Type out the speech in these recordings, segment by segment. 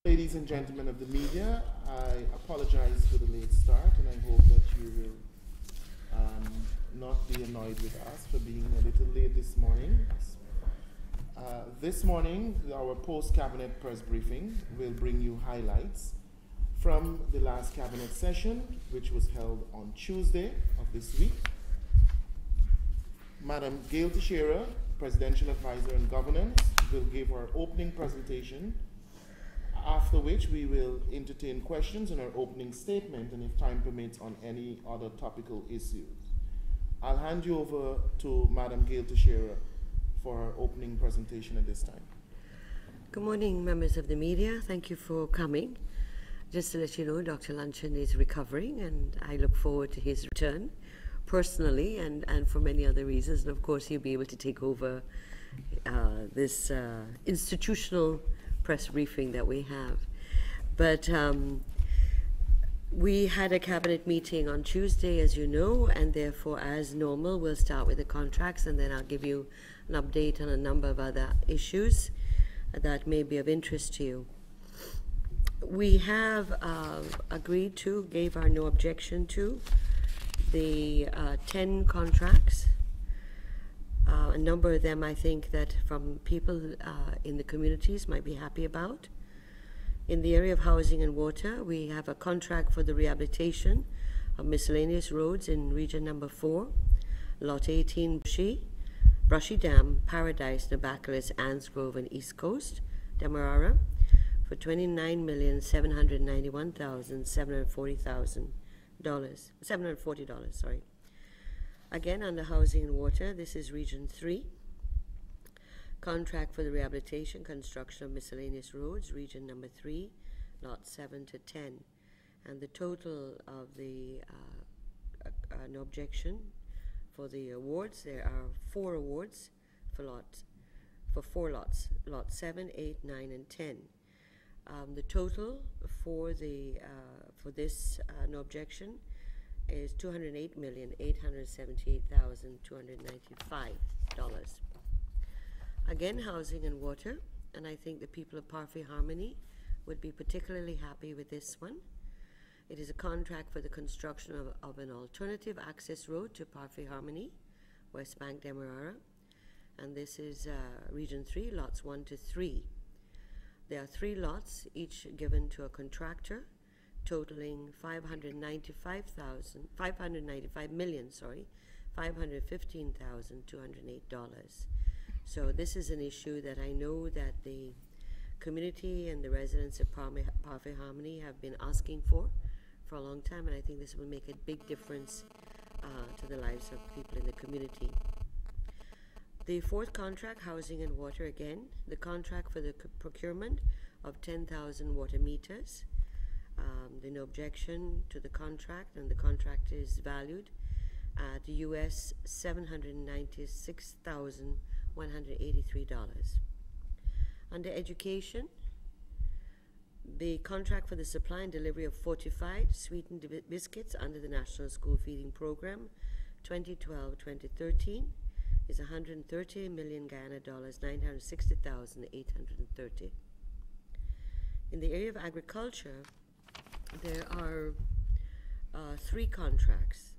Ladies and gentlemen of the media, I apologize for the late start and I hope that you will not be annoyed with us for being a little late this morning. This morning, our post-cabinet press briefing will bring you highlights from the last cabinet session, which was held on Tuesday of this week. Madam Gail Teixeira, Presidential Advisor on Governance, will give her opening presentation, after which we will entertain questions in our opening statement and, if time permits, on any other topical issues. I'll hand you over to Madam Gail Teixeira for her opening presentation at this time. Good morning, members of the media. Thank you for coming. Just to let you know, Dr. Luncheon is recovering and I look forward to his return personally and for many other reasons. And of course, he'll be able to take over this institutional press briefing that we have. But we had a cabinet meeting on Tuesday, as you know, and therefore, as normal, we'll start with the contracts and then I'll give you an update on a number of other issues that may be of interest to you. We have agreed to, gave our no objection to, the 10 contracts. A number of them I think that from people in the communities might be happy about. In the area of housing and water, we have a contract for the rehabilitation of miscellaneous roads in region number 4, lot 18 Brushy Dam, Paradise, Nabakalis, Ansgrove, and East Coast, Demerara, for $29,791,740. Sorry. Again, under housing and water, this is region 3. Contract for the rehabilitation, construction of miscellaneous roads, region number 3, lot 7 to 10. And the total of the no objection for the awards, there are 4 awards for 4 lots, lot 7, 8, 9, and 10. The total for this no objection is $208,878,295. Again, housing and water, and I think the people of Parfait Harmony would be particularly happy with this one. It is a contract for the construction of an alternative access road to Parfait Harmony, West Bank, Demerara, and this is region 3, lots 1 to 3. There are 3 lots, each given to a contractor, totaling $515,208. So this is an issue that I know that the community and the residents of Parfait Harmony have been asking for a long time, and I think this will make a big difference to the lives of people in the community. The 4th contract, housing and water, again, the contract for the procurement of 10,000 water meters. There's no objection to the contract, and the contract is valued at US $796,183. Under education, the contract for the supply and delivery of fortified sweetened biscuits under the National School Feeding Program 2012-2013 is $130 million Ghana dollars, 960,830. In the area of agriculture, there are 3 contracts.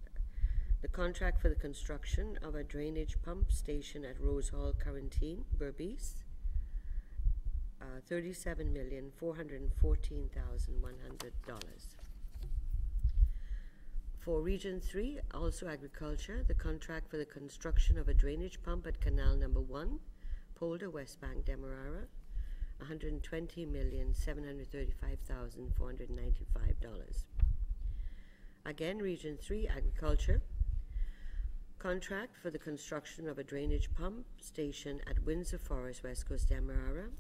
The contract for the construction of a drainage pump station at Rose Hall, Quarantine, Berbice, $37,414,100. For Region 3, also agriculture, the contract for the construction of a drainage pump at Canal Number 1, Polder, West Bank, Demerara, $120,735,495. Again, Region 3, agriculture, contract for the construction of a drainage pump station at Windsor Forest, West Coast, Demerara.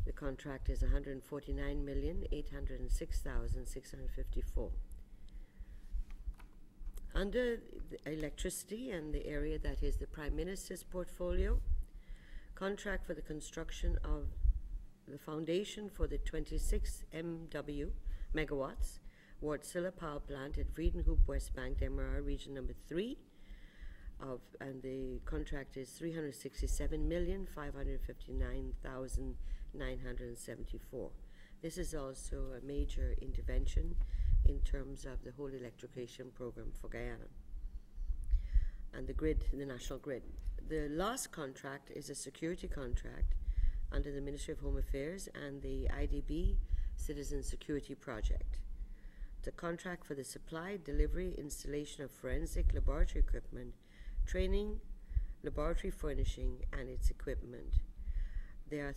The contract is $149,806,654. Under the electricity and the area that is the Prime Minister's portfolio, contract for the construction of the foundation for the 26 megawatts Wartsila Power Plant at Vredenhoop, West Bank, Demerara, region number 3, and the contract is $367,559,974. This is also a major intervention in terms of the whole electrification program for Guyana and the grid, the national grid. The last contract is a security contract under the Ministry of Home Affairs and the IDB Citizen Security Project. The contract for the supply, delivery, installation of forensic laboratory equipment, training, laboratory furnishing, and its equipment. There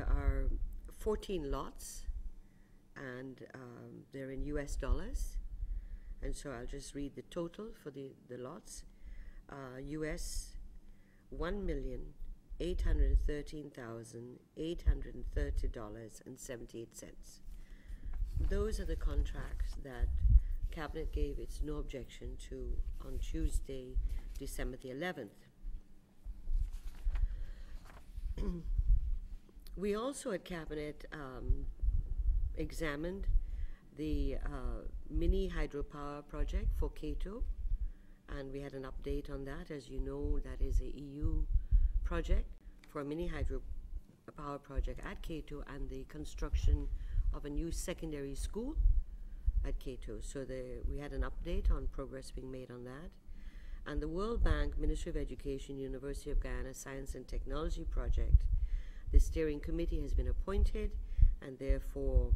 are 14 lots, and they're in US dollars. And so I'll just read the total for the lots. US $1,813,830.78. Those are the contracts that Cabinet gave its no objection to on Tuesday, December the 11th. We also at Cabinet examined the mini hydropower project for Cato, and we had an update on that. As you know, that is a EU project for a mini hydropower project at Cato and the construction of a new secondary school at Cato. So we had an update on progress being made on that. And the World Bank, Ministry of Education, University of Guyana Science and Technology project, the steering committee has been appointed, and therefore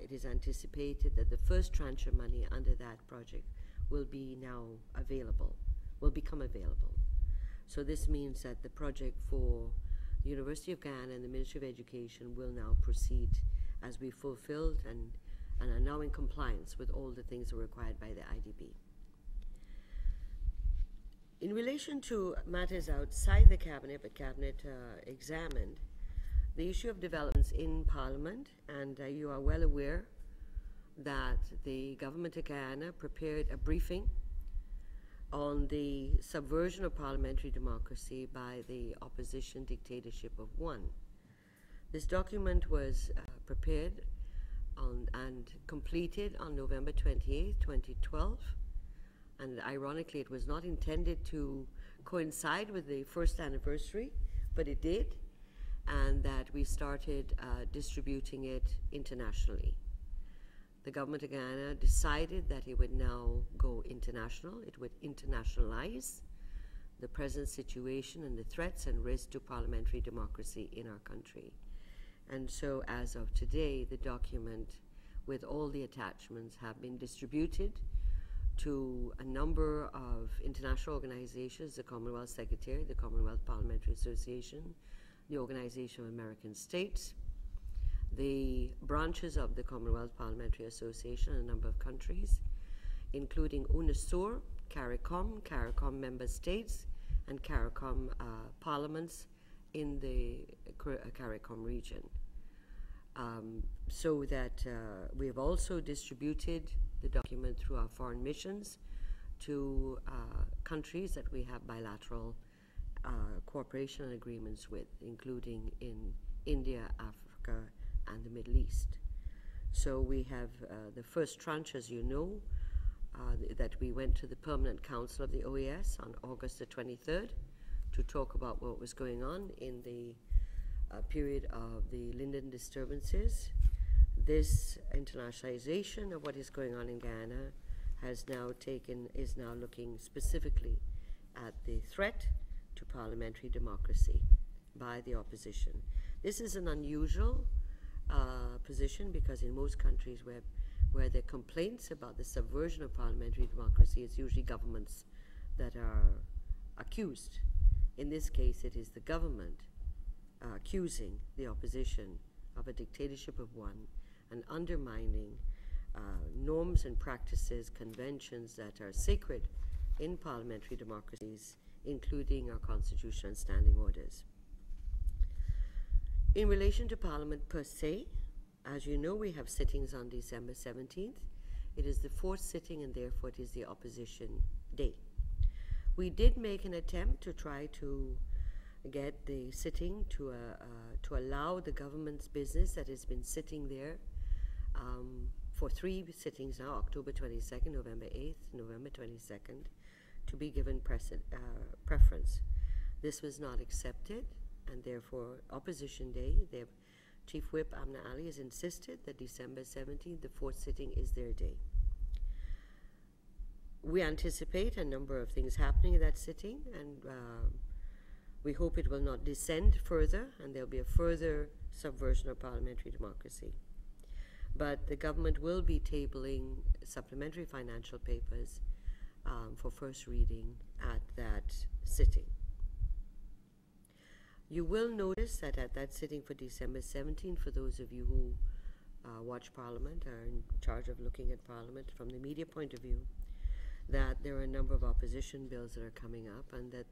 it is anticipated that the first tranche of money under that project will become available. So this means that the project for the University of Guyana and the Ministry of Education will now proceed as we fulfilled and are now in compliance with all the things that are required by the IDB. In relation to matters outside the Cabinet, but Cabinet examined the issue of developments in Parliament, and you are well aware that the Government of Guyana prepared a briefing on the subversion of parliamentary democracy by the opposition dictatorship of one. This document was prepared and completed on November 28, 2012. And ironically, it was not intended to coincide with the first anniversary, but it did, and that we started distributing it internationally. The Government of Guyana decided that it would now go international. It would internationalize the present situation and the threats and risks to parliamentary democracy in our country. And so as of today, the document with all the attachments have been distributed to a number of international organizations, the Commonwealth Secretariat, the Commonwealth Parliamentary Association, the Organization of American States, the branches of the Commonwealth Parliamentary Association in a number of countries, including UNASUR, CARICOM member states, and CARICOM parliaments in the CARICOM region. So that we have also distributed the document through our foreign missions to countries that we have bilateral cooperation and agreements with, including in India, Africa, and the Middle East. So we have the first tranche, as you know, that we went to the Permanent Council of the OAS on August the 23rd to talk about what was going on in the period of the Linden disturbances. This internationalization of what is going on in Guyana is now looking specifically at the threat to parliamentary democracy by the opposition. This is an unusual position because in most countries where there are complaints about the subversion of parliamentary democracy, it's usually governments that are accused. In this case, it is the government accusing the opposition of a dictatorship of one and undermining norms and practices, conventions that are sacred in parliamentary democracies, including our constitution and standing orders. In relation to Parliament per se, as you know, we have sittings on December 17th. It is the fourth sitting, and therefore it is the opposition day. We did make an attempt to try to get the sitting to allow the government's business that has been sitting there for 3 sittings now, October 22nd, November 8th, November 22nd, to be given preference. This was not accepted, and therefore opposition day, they have Chief Whip Amna Ali has insisted that December 17th, the fourth sitting, is their day. We anticipate a number of things happening at that sitting, and we hope it will not descend further and there'll be a further subversion of parliamentary democracy. But the government will be tabling supplementary financial papers for first reading at that sitting. You will notice that at that sitting for December 17, for those of you who watch Parliament, are in charge of looking at Parliament from the media point of view, that there are a number of opposition bills that are coming up, and that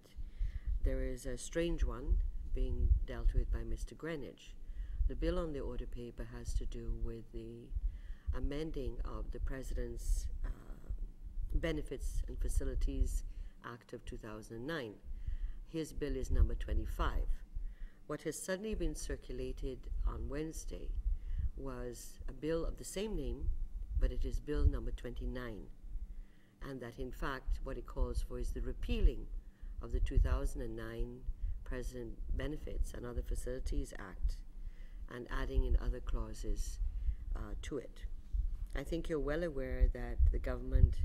there is a strange one being dealt with by Mr. Greenidge. The bill on the order paper has to do with the amending of the President's Benefits and Facilities Act of 2009. His bill is number 25. What has suddenly been circulated on Wednesday was a bill of the same name, but it is bill number 29. And that in fact what it calls for is the repealing of the 2009 President Benefits and Other Facilities Act and adding in other clauses to it. I think you're well aware that the government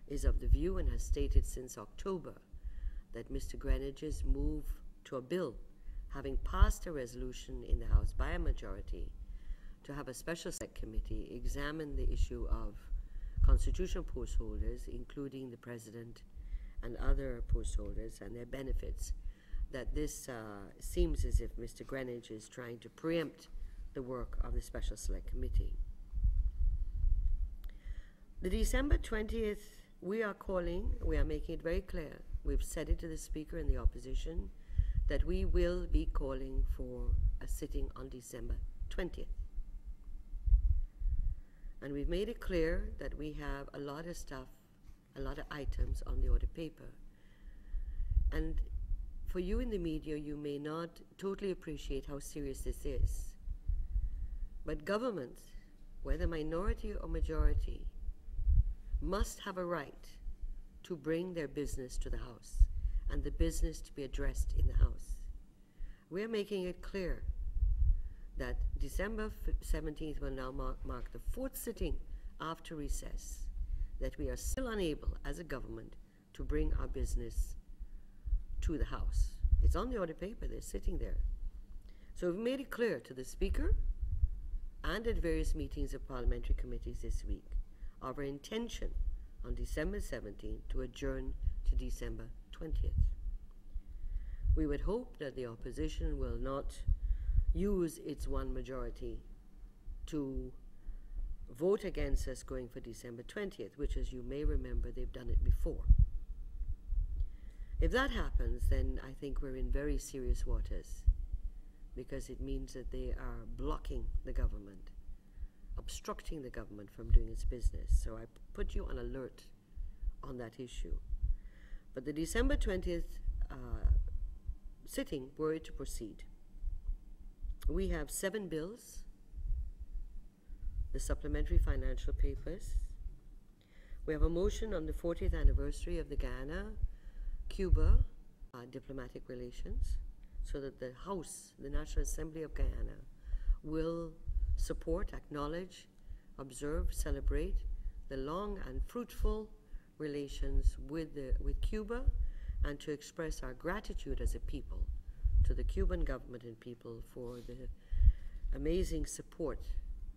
is of the view and has stated since October that Mr. Greenidge's move to a bill, having passed a resolution in the House by a majority to have a special select committee examine the issue of constitutional post holders, including the President and other post holders and their benefits, that this seems as if Mr. Greenidge is trying to preempt the work of the Special Select Committee. The December 20th, we are making it very clear, we've said it to the Speaker and the opposition, that we will be calling for a sitting on December 20th. And we've made it clear that we have a lot of stuff, a lot of items on the order paper. And for you in the media, you may not totally appreciate how serious this is. But governments, whether minority or majority, must have a right to bring their business to the House and the business to be addressed in the House. We are making it clear that December 17th will now mark the fourth sitting after recess, that we are still unable as a government to bring our business to the House. It's on the order paper, they're sitting there. So we've made it clear to the Speaker and at various meetings of parliamentary committees this week of our intention on December 17th to adjourn to December 20th. We would hope that the opposition will not use its one majority to vote against us going for December 20th, which, as you may remember, they've done it before. If that happens, then I think we're in very serious waters, because it means that they are blocking the government, obstructing the government from doing its business. So I put you on alert on that issue. But the December 20th sitting, were it to proceed, we have 7 bills, the supplementary financial papers. We have a motion on the 40th anniversary of the Guyana-Cuba diplomatic relations, so that the House, the National Assembly of Guyana, will support, acknowledge, observe, celebrate the long and fruitful relations with Cuba, and to express our gratitude as a people to the Cuban government and people for the amazing support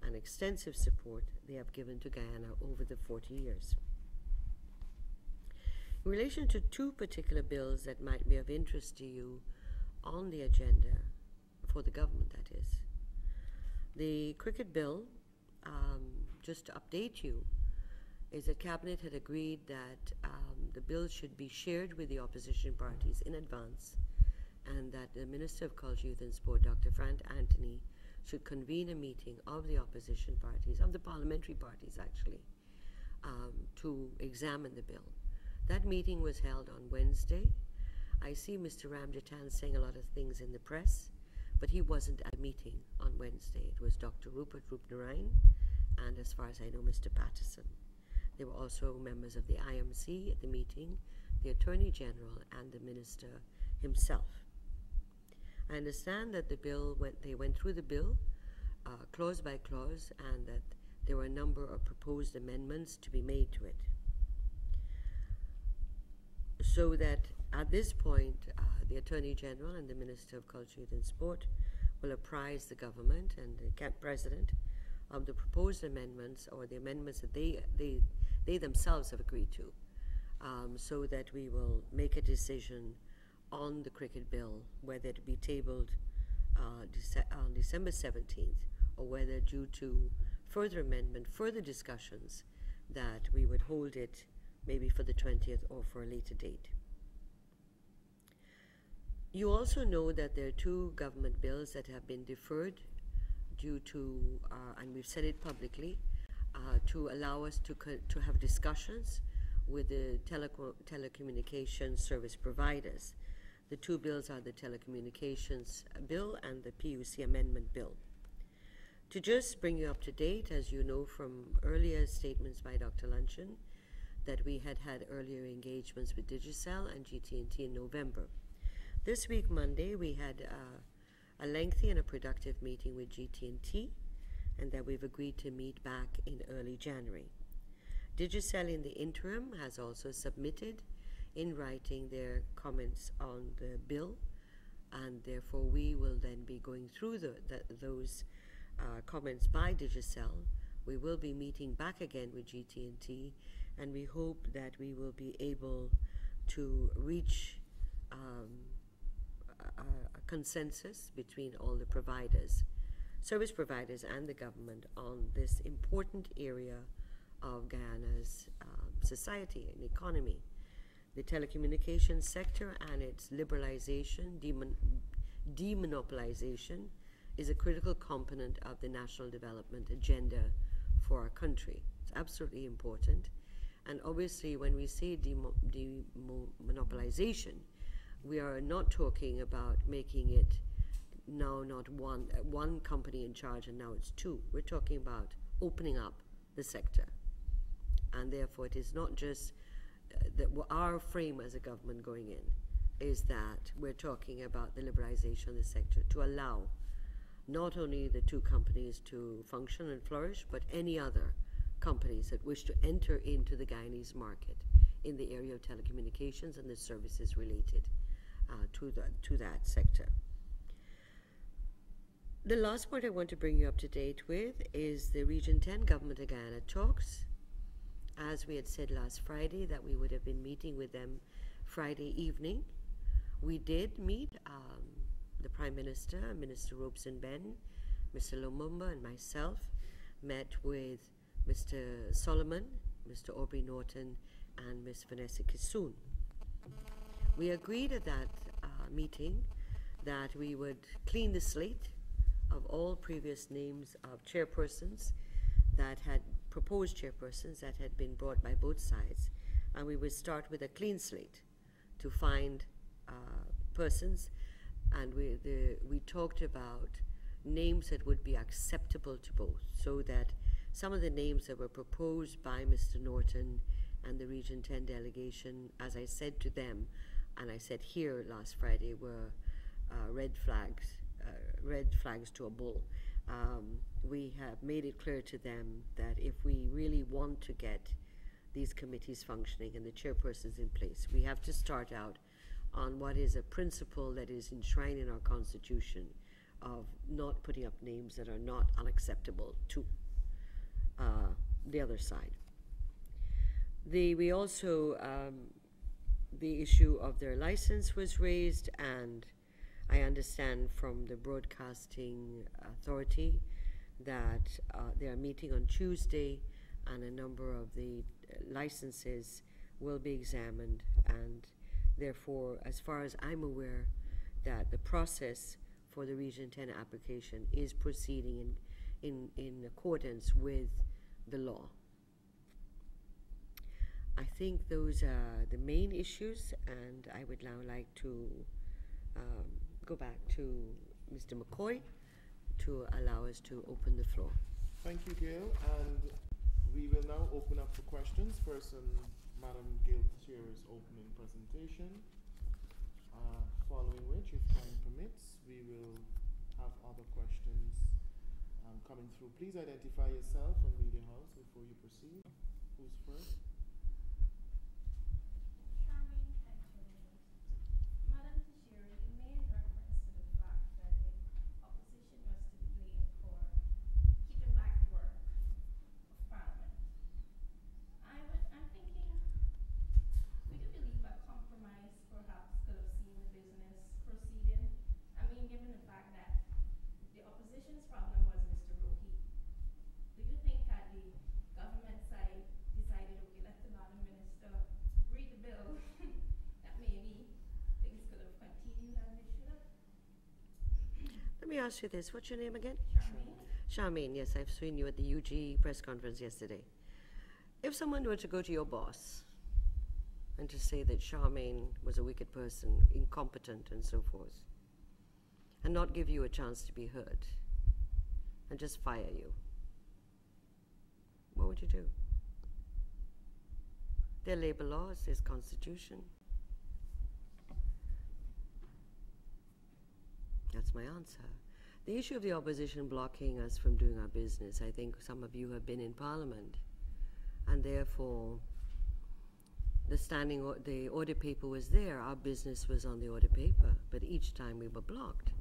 and extensive support they have given to Guyana over the 40 years. In relation to 2 particular bills that might be of interest to you on the agenda, for the government that is, the cricket bill, just to update you, is that Cabinet had agreed that the bill should be shared with the opposition parties in advance, and that the Minister of Culture, Youth and Sport, Dr. Frank Anthony, should convene a meeting of the opposition parties, of the parliamentary parties actually, to examine the bill. That meeting was held on Wednesday. I see Mr. Ramjatan saying a lot of things in the press, but he wasn't at a meeting on Wednesday. It was Dr. Rupert Roopnaraine and, as far as I know, Mr. Patterson. There were also members of the IMC at the meeting, the Attorney General and the Minister himself. I understand that the bill they went through the bill clause by clause, and that there were a number of proposed amendments to be made to it. So that at this point, the Attorney General and the Minister of Culture, Youth and Sport will apprise the government and the camp president of the proposed amendments, or the amendments that they themselves have agreed to, so that we will make a decision on the cricket bill, whether it be tabled on December 17th, or whether due to further amendment, further discussions, that we would hold it maybe for the 20th or for a later date. You also know that there are two government bills that have been deferred due to, and we've said it publicly, to allow us to have discussions with the telecommunications service providers. The two bills are the Telecommunications Bill and the PUC Amendment Bill. To just bring you up to date, as you know from earlier statements by Dr. Luncheon, that we had earlier engagements with Digicel and GT&T in November. This week, Monday, we had a lengthy and a productive meeting with GT&T, and that we've agreed to meet back in early January. Digicel in the interim has also submitted in writing their comments on the bill, and therefore we will then be going through those comments by Digicel. We will be meeting back again with GT&T, and we hope that we will be able to reach a consensus between all the providers, service providers and the government on this important area of Guyana's society and economy. The telecommunications sector and its liberalization, demonopolization, is a critical component of the national development agenda for our country. It's absolutely important. And obviously, when we say demonopolization, we are not talking about making it now not one company in charge and now it's two. We're talking about opening up the sector. And therefore, it is not just that our frame as a government going in is that we're talking about the liberalization of the sector to allow not only the two companies to function and flourish, but any other companies that wish to enter into the Guyanese market in the area of telecommunications and the services related to that sector. The last point I want to bring you up to date with is the Region 10 Government of Guyana talks. As we had said last Friday that we would have been meeting with them Friday evening. We did meet the Prime Minister, Minister Robeson Ben, Mr. Lumumba and myself, met with Mr. Solomon, Mr. Aubrey Norton and Ms. Vanessa Kissoon. We agreed at that meeting that we would clean the slate of all previous names of chairpersons that had proposed chairpersons that had been brought by both sides, and we would start with a clean slate to find persons, and we talked about names that would be acceptable to both, so that some of the names that were proposed by Mr. Norton and the Region 10 delegation, as I said to them, and I said here last Friday, were red flags to a bull. We have made it clear to them that if we really want to get these committees functioning and the chairpersons in place, we have to start out on what is a principle that is enshrined in our Constitution of not putting up names that are not unacceptable to the other side. We also, the issue of their license was raised, and I understand from the Broadcasting Authority that they are meeting on Tuesday, and a number of the licenses will be examined, and therefore, as far as I'm aware, that the process for the Region 10 application is proceeding in accordance with the law. I think those are the main issues, and I would now like to go back to Mr. McCoy to allow us to open the floor. Thank you, Gail, and we will now open up for questions. First, Madam Gail Chair's opening presentation, following which, if time permits, we will have other questions coming through. Please identify yourself and Media House before you proceed. Who's first? Charmaine Pension. Madam Tashiri, you made reference to the fact that the opposition was to be blamed for keeping back the work of Parliament. I'm thinking, would you believe a compromise perhaps could have seen the business proceeding? I mean, given the fact that the opposition's problem was Mr. Rohi, do you think that the government side decided, okay, let another minister read the bill, that maybe things could have continued as they should have? Let me ask you this. What's your name again? Charmaine? Charmaine, yes, I've seen you at the UG press conference yesterday. If someone were to go to your boss and to say that Charmaine was a wicked person, incompetent and so forth, and not give you a chance to be heard, and just fire you, what would you do? There are labor laws, there's constitution. That's my answer. The issue of the opposition blocking us from doing our business, I think some of you have been in Parliament, and therefore the order paper was there. Our business was on the order paper, but each time we were blocked.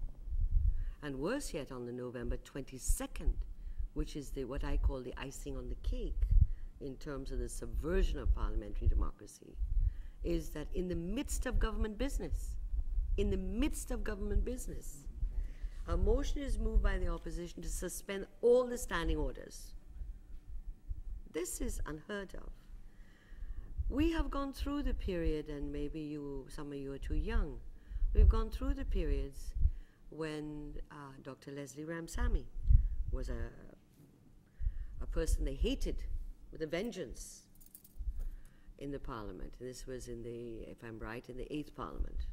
And worse yet, on the November 22nd, which is what I call the icing on the cake in terms of the subversion of parliamentary democracy, is that in the midst of government business, a motion is moved by the opposition to suspend all the standing orders. This is unheard of. We have gone through the period, and maybe some of you are too young, we've gone through the periods when Dr. Leslie Ramsamy was a person they hated with a vengeance in the Parliament. This was if I'm right, in the 8th Parliament.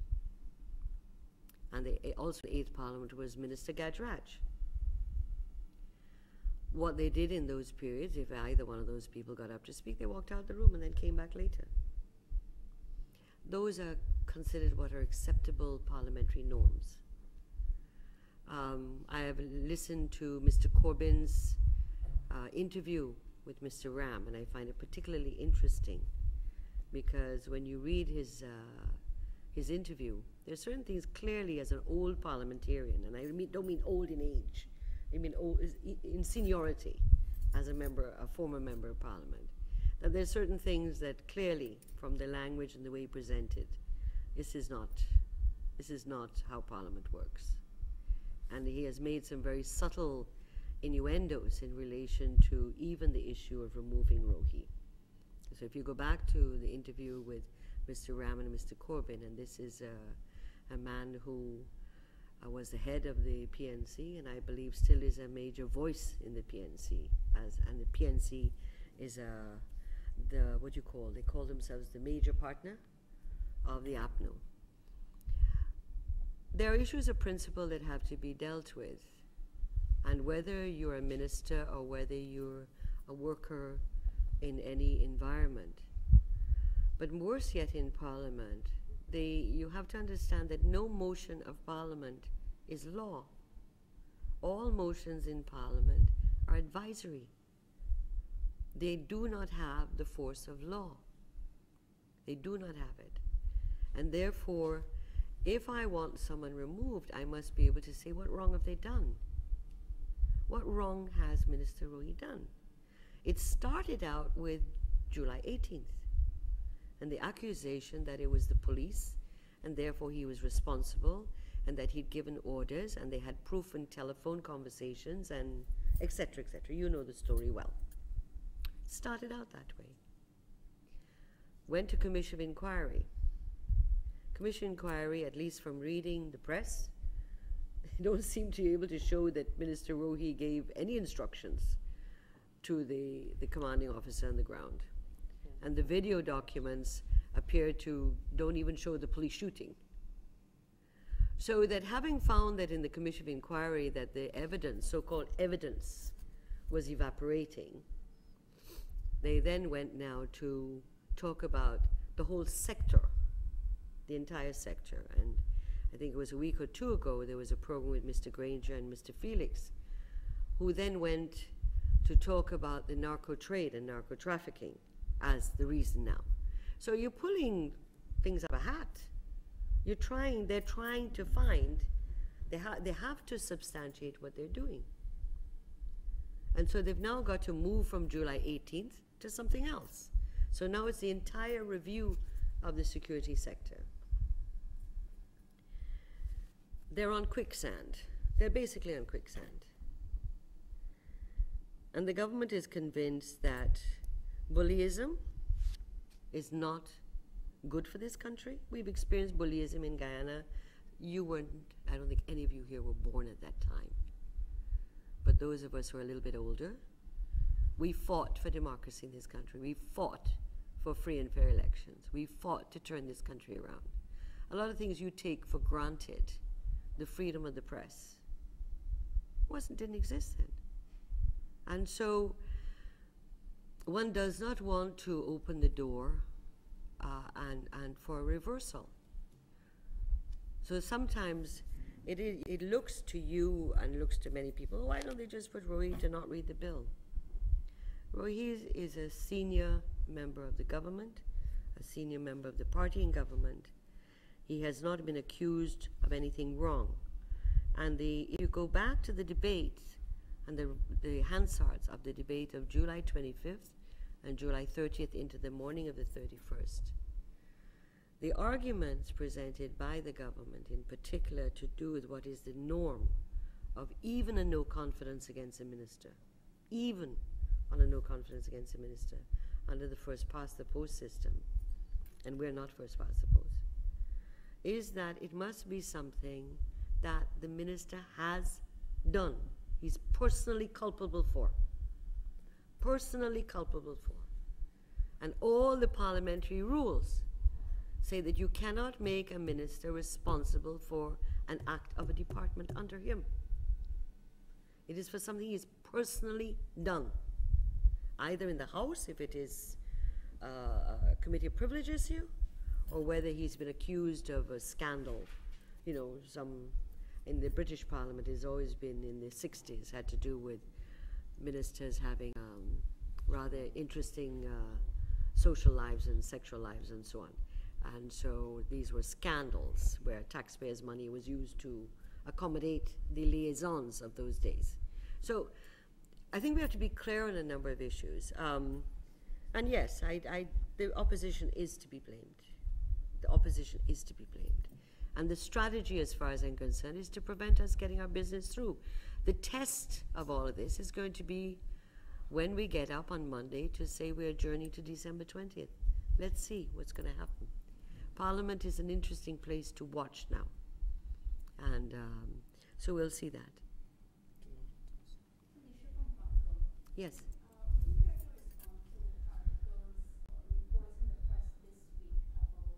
And also the 8th Parliament was Minister Gajraj. What they did in those periods, if either one of those people got up to speak, they walked out the room and then came back later. Those are considered what are acceptable parliamentary norms. I have listened to Mr. Corbyn's interview with Mr. Ram, and I find it particularly interesting because when you read his interview, there are certain things clearly as an old parliamentarian, and I don't mean old in age, I mean old in seniority as a former member of Parliament, that there are certain things that clearly, from the language and the way he presented, this is not how Parliament works. And he has made some very subtle innuendos in relation to even the issue of removing Rohi. So if you go back to the interview with Mr. Ram and Mr. Corbyn, and this is a man who was the head of the PNC, and I believe still is a major voice in the PNC, and the PNC is they call themselves the major partner of the APNO. There are issues of principle that have to be dealt with, and whether you're a minister or whether you're a worker in any environment, but worse yet in Parliament, you have to understand that no motion of Parliament is law. All motions in Parliament are advisory. They do not have the force of law. They do not have it. And therefore, if I want someone removed, I must be able to say, what wrong have they done? What wrong has Minister Rohi done? It started out with July 18th, and the accusation that it was the police, and therefore he was responsible, and that he'd given orders, and they had proof in telephone conversations, and etc., etc. You know the story well. Started out that way. Went to Commission of Inquiry. Commission Inquiry, at least from reading the press, they don't seem to be able to show that Minister Rohi gave any instructions to the commanding officer on the ground. And the video documents appear to don't even show the police shooting. So that having found that in the Commission of Inquiry that the evidence, so-called evidence, was evaporating, they then went now to talk about the whole sector, the entire sector. And I think it was a week or two ago, there was a program with Mr. Granger and Mr. Felix, who then went to talk about the narco trade and narco trafficking as the reason now. So you're pulling things out of a hat. They're trying to find, they have to substantiate what they're doing. And so they've now got to move from July 18th to something else. So now it's the entire review of the security sector. They're on quicksand. They're basically on quicksand. And the government is convinced that bullyism is not good for this country. We've experienced bullyism in Guyana. You weren't, I don't think any of you here were born at that time. But those of us who are a little bit older, we fought for democracy in this country. We fought for free and fair elections. We fought to turn this country around. A lot of things you take for granted, the freedom of the press, didn't exist then. And so one does not want to open the door and for a reversal. So sometimes it looks to you and looks to many people, why don't they just put Rohit to not read the bill? Rohit is a senior member of the government, a senior member of the party in government. He has not been accused of anything wrong. And if you go back to the debate and the Hansards of the debate of July 25th and July 30th into the morning of the 31st, the arguments presented by the government in particular to do with what is the norm of even a no confidence against a minister, even on a no confidence against a minister under the first past the post system, and we're not first past the post, is that it must be something that the minister has done. He's personally culpable for. Personally culpable for. And all the parliamentary rules say that you cannot make a minister responsible for an act of a department under him. It is for something he's personally done, either in the House, if it is a committee of privilege issue, or whether he's been accused of a scandal. You know, some in the British Parliament has always been in the 60s, had to do with ministers having rather interesting social lives and sexual lives and so on. And so these were scandals where taxpayers' money was used to accommodate the liaisons of those days. So I think we have to be clear on a number of issues. And yes, the opposition is to be blamed. The opposition is to be blamed. And the strategy, as far as I'm concerned, is to prevent us getting our business through. The test of all of this is going to be when we get up on Monday to say we're adjourning to December 20th. Let's see what's going to happen. Parliament is an interesting place to watch now. And so we'll see that. Yes. Would you care to respond to articles or reports in the press this week about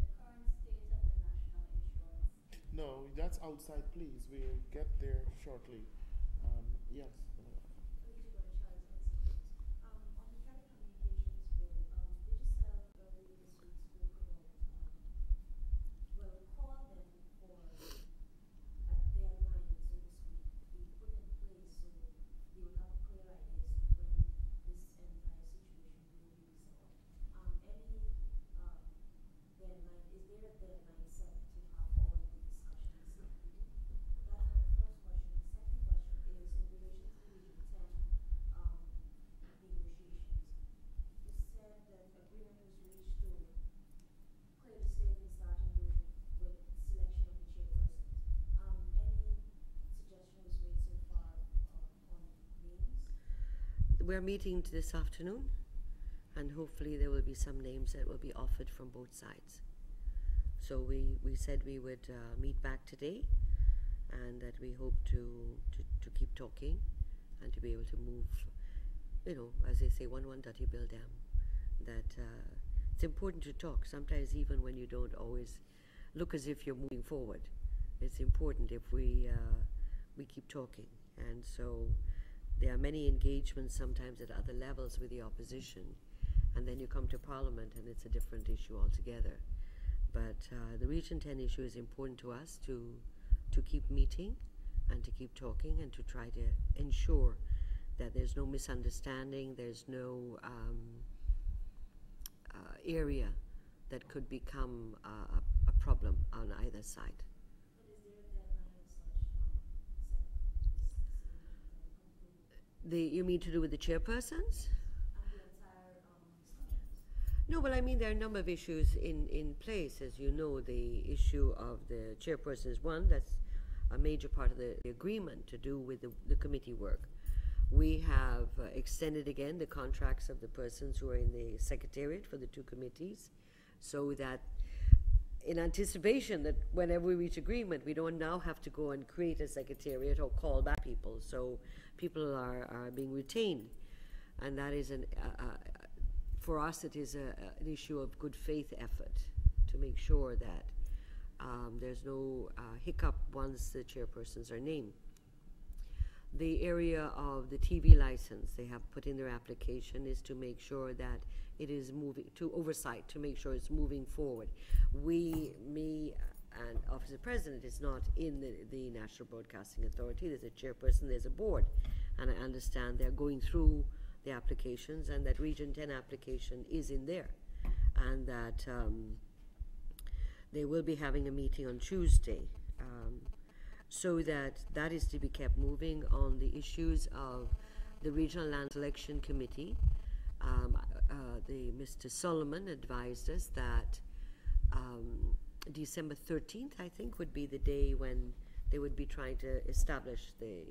the current state of the national insurance? No, that's outside, please. We'll get there shortly. Yes. Elizabeth Charles Institute. On the telecommunications bill, Digicel earlier this week spoke about, well, called them for a deadline, so to speak, to be put in place so that they will have clear ideas when this entire situation will be resolved. Any deadline, is there a deadline set to have all the discussions completed? That's my first question. Second question is in relation to Region 10 negotiations. You said that agreement was reached to clear the statement starting with selection of the chairperson. Any suggestion was made so far on names? We're meeting this afternoon, and hopefully there will be some names that will be offered from both sides. So we said we would meet back today, and that we hope to keep talking and to be able to move, you know, as they say, one dirty bill down. That it's important to talk, sometimes even when you don't always look as if you're moving forward. It's important if we keep talking. And so there are many engagements sometimes at other levels with the opposition, and then you come to Parliament and it's a different issue altogether. But the Region 10 issue is important to us to keep meeting and to keep talking and to try to ensure that there's no misunderstanding, there's no area that could become a problem on either side. But is there a deadline as such set? You mean to do with the chairpersons? And the entire discussions? No, well, I mean, there are a number of issues in place. As you know, the issue of the chairperson is one. That's a major part of the agreement to do with the committee work. We have extended again the contracts of the persons who are in the secretariat for the two committees, so that in anticipation that whenever we reach agreement, we don't now have to go and create a secretariat or call back people. So people are being retained. And that is for us, it is an issue of good faith effort to make sure that there's no hiccup once the chairpersons are named. The area of the TV license they have put in their application is to make sure that it is moving, to oversight, to make sure it's moving forward. Me and Office of the President is not in the National Broadcasting Authority. There's a chairperson, there's a board, and I understand they're going through the applications, and that Region 10 application is in there, and that they will be having a meeting on Tuesday. So that is to be kept moving on the issues of the Regional Land Selection Committee. Mr. Solomon advised us that December 13th, I think, would be the day when they would be trying to establish the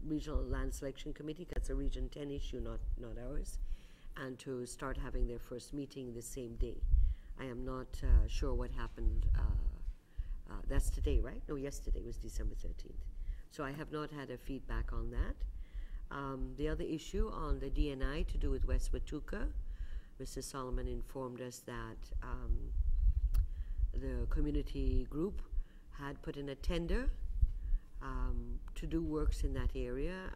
Regional Land Selection Committee. That's a Region 10 issue, not ours, and to start having their first meeting the same day. I am not sure what happened. That's today, right? No, yesterday was December 13th. So I have not had a feedback on that. The other issue on the DNI to do with West Watuka, Mr. Solomon informed us that the community group had put in a tender to do works in that area,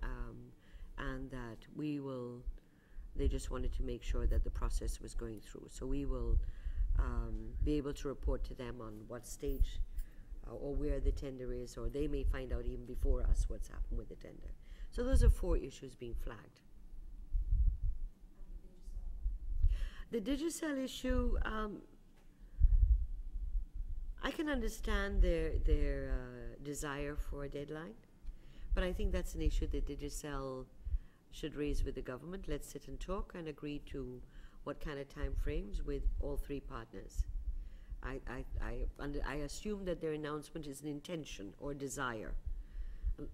and that they just wanted to make sure that the process was going through. So we will be able to report to them on what stage or where the tender is, or they may find out even before us what's happened with the tender. So those are 4 issues being flagged. The Digicel issue, I can understand their desire for a deadline, but I think that's an issue that Digicel should raise with the government. Let's sit and talk and agree to what kind of time frames with all 3 partners. I assume that their announcement is an intention or desire,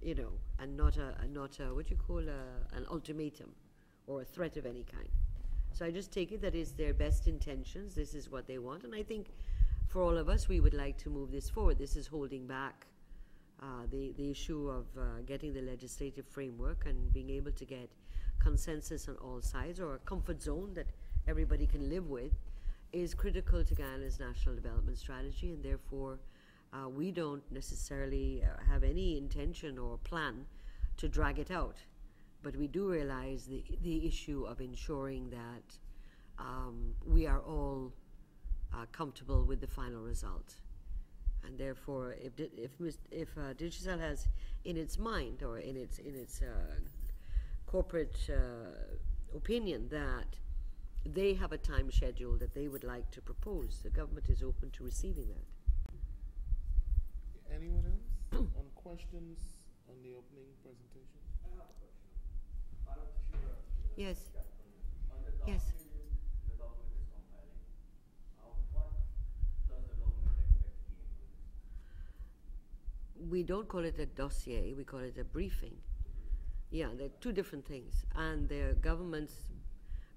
you know, and not a what you call an ultimatum or a threat of any kind. So I just take it that is their best intentions. This is what they want, and I think for all of us, we would like to move this forward. This is holding back the issue of getting the legislative framework and being able to get consensus on all sides, or a comfort zone that everybody can live with, is critical to Guyana's national development strategy, and therefore we don't necessarily have any intention or plan to drag it out. But we do realize the issue of ensuring that we are all comfortable with the final result. And therefore, if Digicel has in its mind or in its corporate opinion that they have a time schedule that they would like to propose, the government is open to receiving that. Anyone else on questions on the opening presentation? I have a question. Madam Tashira, Yes. on the Yes. document the government is compiling, what does the government expect to gain from this? We don't call it a dossier, we call it a briefing. Yeah, they're 2 different things. And the government's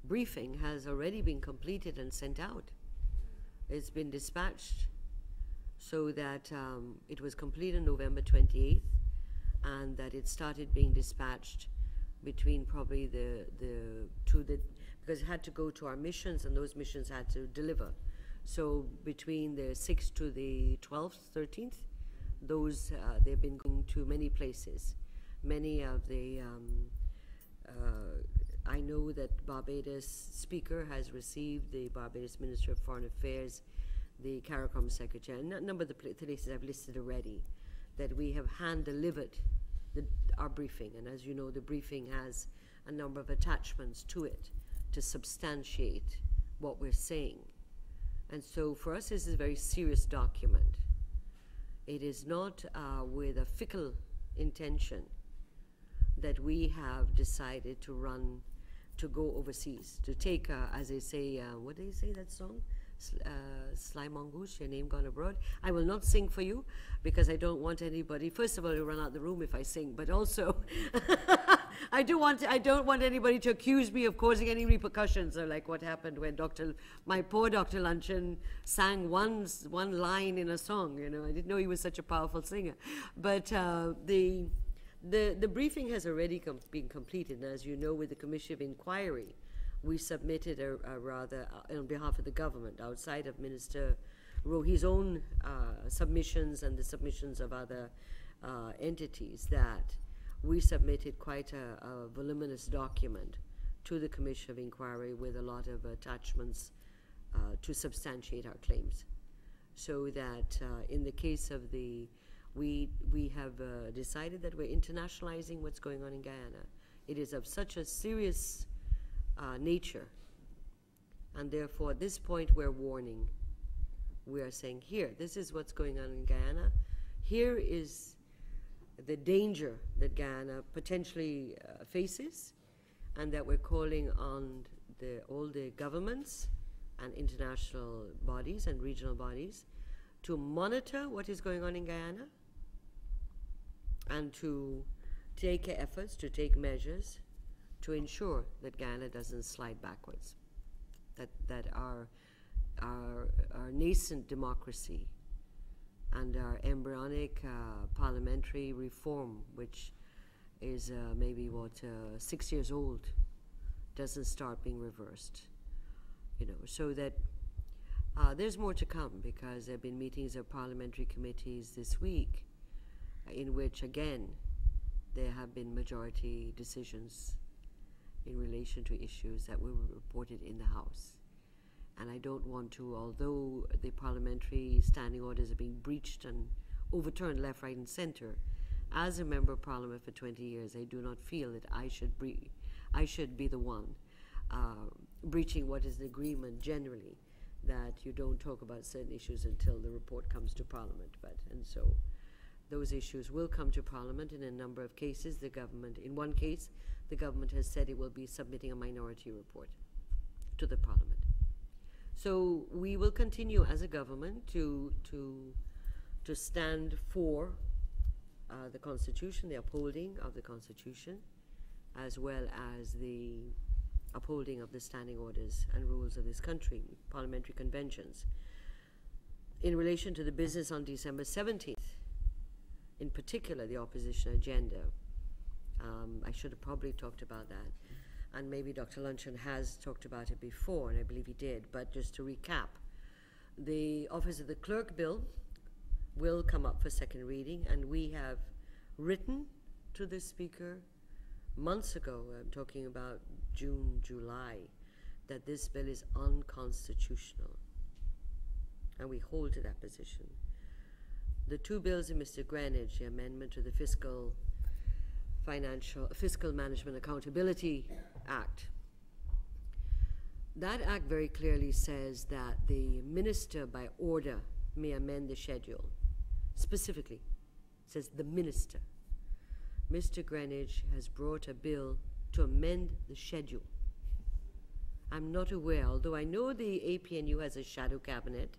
briefing has already been completed and sent out. It's been dispatched, so that it was completed on November 28th, and that it started being dispatched between probably because it had to go to our missions, and those missions had to deliver. So between the 6th to the 12th, 13th, those they've been going to many places. Many of the I know that Barbados Speaker has received, the Barbados Minister of Foreign Affairs, the CARICOM Secretary, and a number of the places I've listed already. that we have hand-delivered our briefing. And as you know, the briefing has a number of attachments to it to substantiate what we're saying. And so for us, this is a very serious document. It is not with a fickle intention that we have decided to go overseas, to take, as they say, what do they say, that song? Sly Mongoose, your name gone abroad. I will not sing for you because I don't want anybody, first of all, to run out the room if I sing, but also I don't want anybody to accuse me of causing any repercussions, or like what happened when my poor Dr. Luncheon sang one line in a song. You know, I didn't know he was such a powerful singer. But the briefing has already been completed, and as you know, with the Commission of Inquiry, we submitted on behalf of the government, outside of Minister Rohi's own submissions and the submissions of other entities, that we submitted quite a voluminous document to the Commission of Inquiry with a lot of attachments to substantiate our claims. So that in the case of we have decided that we're internationalizing what's going on in Guyana. It is of such a serious nature, and therefore at this point we're warning. We are saying, here, this is what's going on in Guyana. Here is the danger that Guyana potentially faces, and that we're calling on all the governments and international bodies and regional bodies to monitor what is going on in Guyana and to take efforts, to take measures to ensure that Guyana doesn't slide backwards, that our nascent democracy and our embryonic parliamentary reform, which is maybe 6 years old, doesn't start being reversed. You know, so that there's more to come, because there have been meetings of parliamentary committees this week in which, again, there have been majority decisions in relation to issues that were reported in the House. And I don't want to, although the parliamentary standing orders are being breached and overturned left, right, and center, as a member of parliament for 20 years, I do not feel that I should be the one breaching what is the agreement generally, that you don't talk about certain issues until the report comes to parliament. And so those issues will come to parliament in a number of cases. In one case, the government has said it will be submitting a minority report to the parliament. So we will continue as a government to stand for the Constitution, the upholding of the Constitution, as well as the upholding of the standing orders and rules of this country, parliamentary conventions. In relation to the business on December 17th, in particular the opposition agenda, I should have probably talked about that, and maybe Dr. Luncheon has talked about it before, and I believe he did, but just to recap, the Office of the Clerk bill will come up for second reading, and we have written to the Speaker months ago, I'm talking about June, July, that this bill is unconstitutional, and we hold to that position. The two bills of Mr. Greenidge, the amendment to the Fiscal Management Accountability Act, that act very clearly says that the minister by order may amend the schedule. Specifically, it says the minister. Mr. Greenidge has brought a bill to amend the schedule. I'm not aware, although I know the APNU has a shadow cabinet,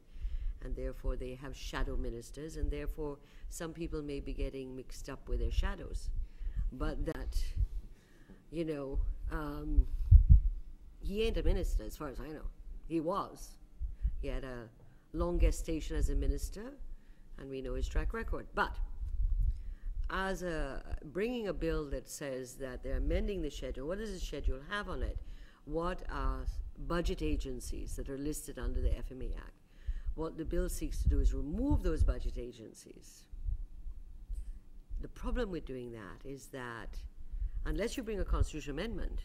and therefore they have shadow ministers, and therefore some people may be getting mixed up with their shadows. But that, you know, he ain't a minister as far as I know. He was. He had a long gestation as a minister, and we know his track record. But as bringing a bill that says that they're amending the schedule, what does the schedule have on it? What are budget agencies that are listed under the FMA Act? What the bill seeks to do is remove those budget agencies. The problem with doing that is that unless you bring a constitutional amendment,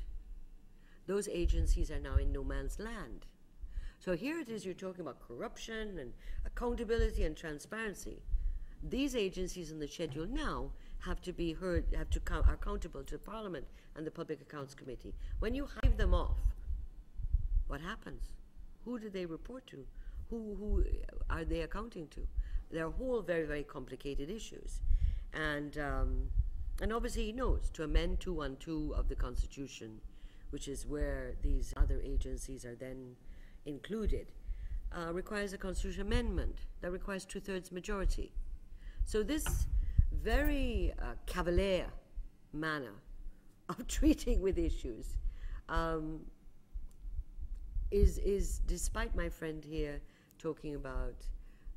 those agencies are now in no man's land. So here it is, you're talking about corruption and accountability and transparency. these agencies in the schedule now have to be heard, have to are accountable to Parliament and the Public Accounts Committee. When you hive them off, what happens? Who do they report to? Who are they accounting to? They're whole very, very complicated issues. And obviously he knows to amend 212 of the Constitution, which is where these other agencies are then included, requires a constitutional amendment that requires 2/3 majority. So this very cavalier manner of treating with issues is, despite my friend here talking about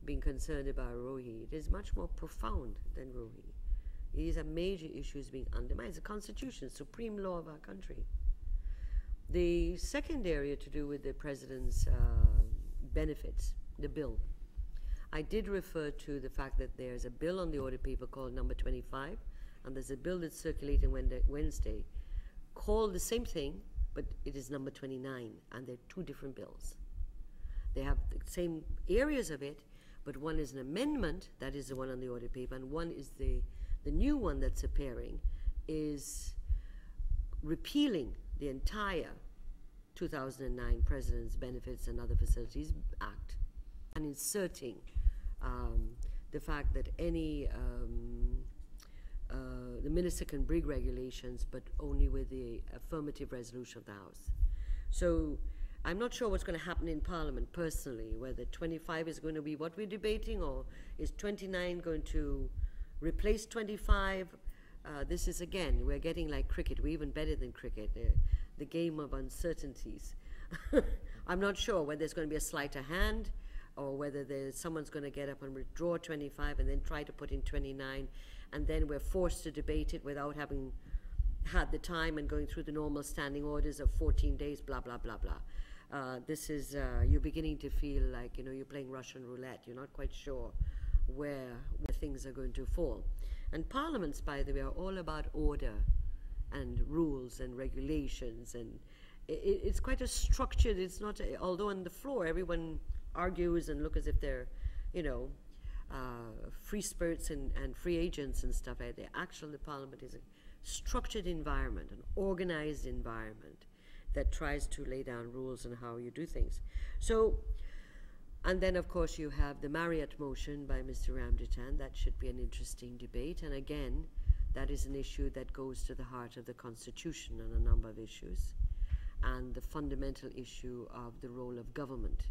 being concerned about Rohi, it is much more profound than Rohi. These are major issues being undermined. It's the Constitution, supreme law of our country. The second area to do with the President's benefits, the bill. I did refer to the fact that there's a bill on the audit paper called number 25, and there's a bill that's circulating Wednesday called the same thing, but it is number 29, and they're two different bills. They have the same areas of it, but one is an amendment, that is the one on the audit paper, and one is the new one that's appearing, is repealing the entire 2009 President's Benefits and Other Facilities Act and inserting the fact that any the minister can bring regulations, but only with the affirmative resolution of the House. So I'm not sure what's going to happen in Parliament personally, whether 25 is going to be what we're debating, or is 29 going to replace 25. This is, again, we're getting like cricket. We're even better than cricket, the game of uncertainties. I'm not sure whether there's going to be a sleight of hand, or whether someone's going to get up and withdraw 25 and then try to put in 29, and then we're forced to debate it without having had the time and going through the normal standing orders of 14 days, blah, blah, blah, blah. This is, you're beginning to feel like, you're playing Russian roulette. You're not quite sure where things are going to fall. And parliaments, by the way, are all about order and rules and regulations, and it's quite a structured, it's not, although on the floor everyone argues and look as if they're, free spirits and free agents and stuff like that. The parliament is a structured environment, an organized environment that tries to lay down rules on how you do things. So, and then of course you have the Marriott motion by Mr. Ramjitan. That should be an interesting debate, and again, that is an issue that goes to the heart of the Constitution on a number of issues, and the fundamental issue of the role of government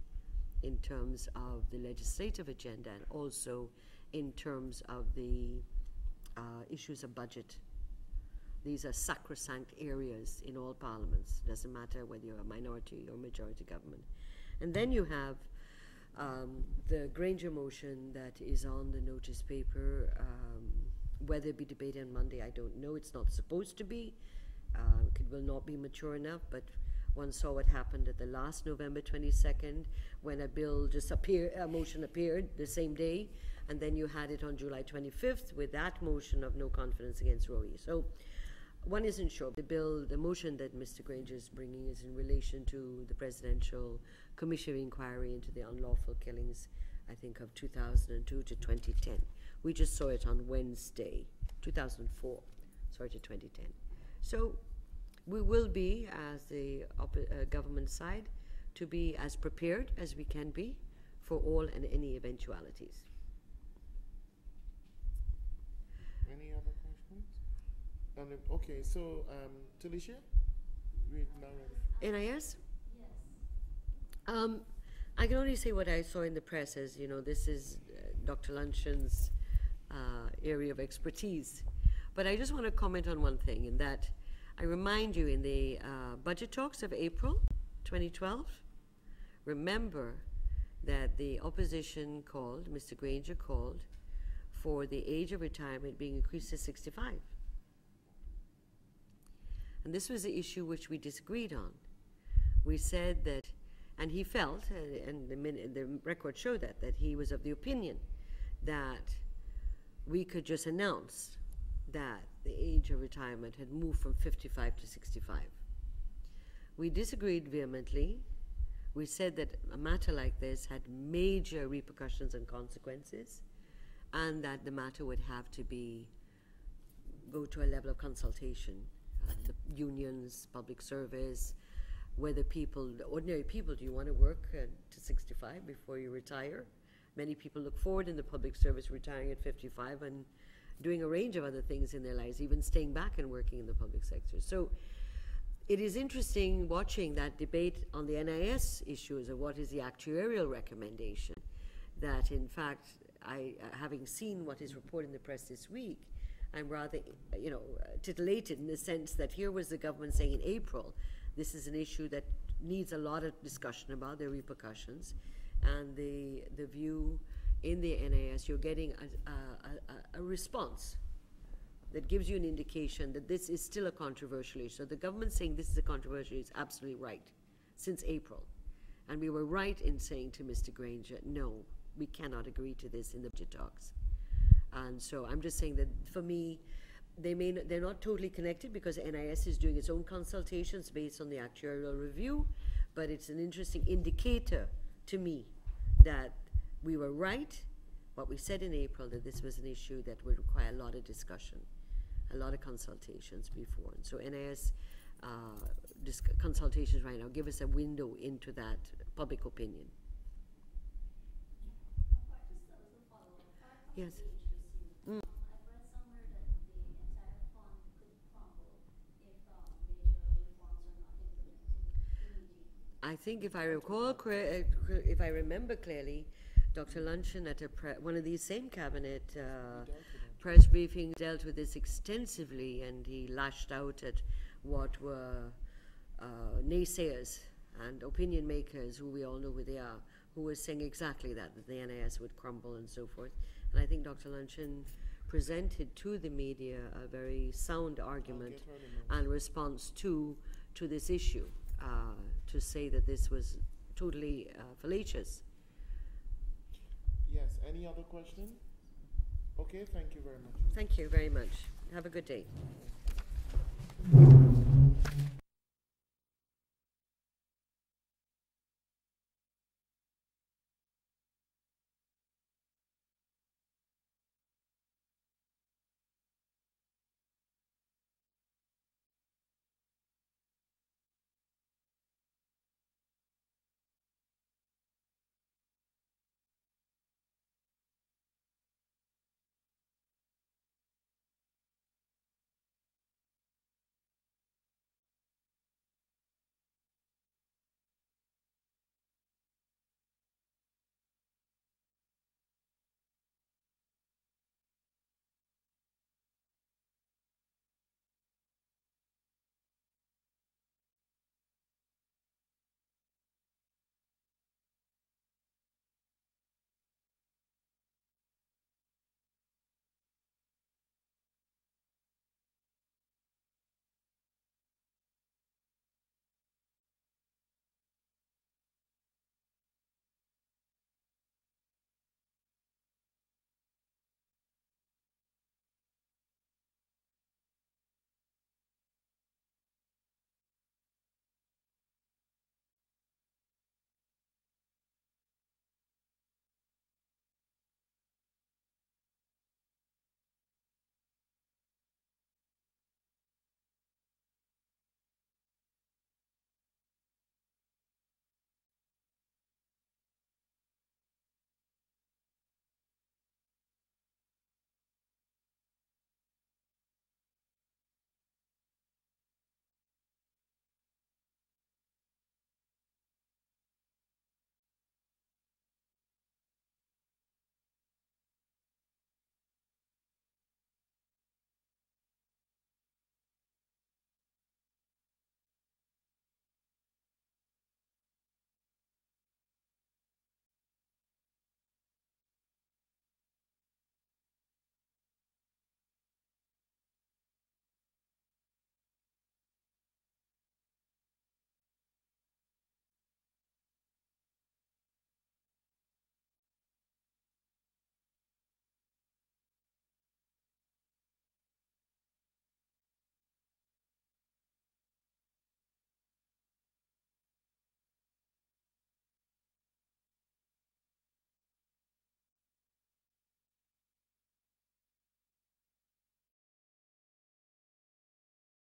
in terms of the legislative agenda, and also in terms of the issues of budget. These are sacrosanct areas in all parliaments. Doesn't matter whether you're a minority or majority government. And then you have the Granger motion that is on the notice paper. Whether it be debated on Monday, I don't know. It's not supposed to be. It will not be mature enough, but one saw what happened at the last November 22nd when a bill just a motion appeared the same day, and then you had it on July 25th with that motion of no confidence against Rohi. So one isn't sure. The motion that Mr. Granger is bringing is in relation to the Presidential Commission of Inquiry into the unlawful killings, I think, of 2002 to 2010. We just saw it on Wednesday, 2004, sorry, to 2010. So we will be, as the government side, to be as prepared as we can be for all and any eventualities. Any other questions? Okay, so Talisha, we're now ready. NIS? Yes. I can only say what I saw in the press as, this is Dr. Lunshan's area of expertise. But I just want to comment on one thing, in that I remind you in the budget talks of April 2012, remember that the opposition called, Mr. Granger called, for the age of retirement being increased to 65. And this was the issue which we disagreed on. We said that, and he felt, and the record showed that he was of the opinion that we could just announce that the age of retirement had moved from 55 to 65. We disagreed vehemently. We said that a matter like this had major repercussions and consequences, and that the matter would have to go to a level of consultation. The unions, public service, whether ordinary people, do you want to work to 65 before you retire? Many people look forward in the public service retiring at 55 and doing a range of other things in their lives, even staying back and working in the public sector. So it is interesting watching that debate on the NIS issues of what is the actuarial recommendation, that in fact, having seen what is reported in the press this week, I'm rather, titillated in the sense that here was the government saying in April, this is an issue that needs a lot of discussion about the repercussions, and the view in the NIS, you're getting a response that gives you an indication that this is still a controversial issue. So the government saying this is a controversial issue is absolutely right, since April. And we were right in saying to Mr. Granger, no, we cannot agree to this in the budget talks. And so I'm just saying that for me, they're not totally connected because NIS is doing its own consultations based on the actuarial review, but it's an interesting indicator to me that we were right, what we said in April, that this was an issue that would require a lot of discussion, a lot of consultations before. And so NIS consultations right now give us a window into that public opinion. Just as a follow-up, Yes. I've read somewhere that the entire fund could crumble if major reforms are not implemented immediately. I think if I recall, if I remember clearly, Dr. Luncheon at one of these same cabinet press briefings dealt with this extensively, and he lashed out at what were naysayers and opinion makers, who we all know who they are, who were saying exactly that the NIS would crumble and so forth. And I think Dr. Luncheon presented to the media a very sound argument and response to this issue, to say that this was totally fallacious. Yes, any other question? Okay, thank you very much. Thank you very much. Have a good day.